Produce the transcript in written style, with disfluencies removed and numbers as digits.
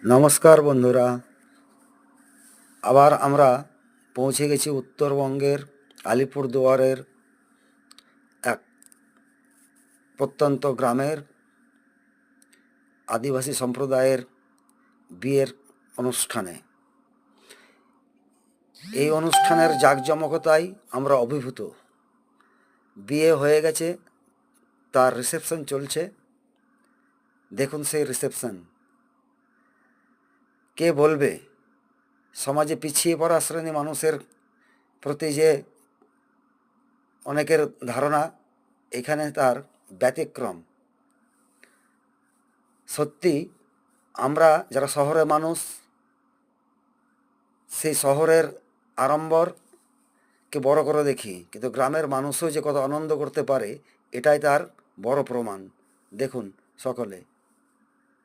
নমস্কার বন্ধুরা, আবার আমরা পৌঁছে গেছি উত্তরবঙ্গের আলিপুরদুয়ারের এক প্রত্যন্ত গ্রামের আদিবাসী সম্প্রদায়ের বিয়ের অনুষ্ঠানে। এই অনুষ্ঠানের জাঁকজমকতায় আমরা অভিভূত। বিয়ে হয়ে গেছে, তার রিসেপশন চলছে। দেখুন সেই রিসেপশন। কে বলবে সমাজে পিছিয়ে পড়া শ্রেণী মানুষের প্রতি যে অনেকের ধারণা, এখানে তার ব্যতিক্রম। সত্যি আমরা যারা শহরের মানুষ, সেই শহরের আড়ম্বরকে বড় করে দেখি, কিন্তু গ্রামের মানুষও যে কত আনন্দ করতে পারে এটাই তার বড় প্রমাণ। দেখুন সকলে।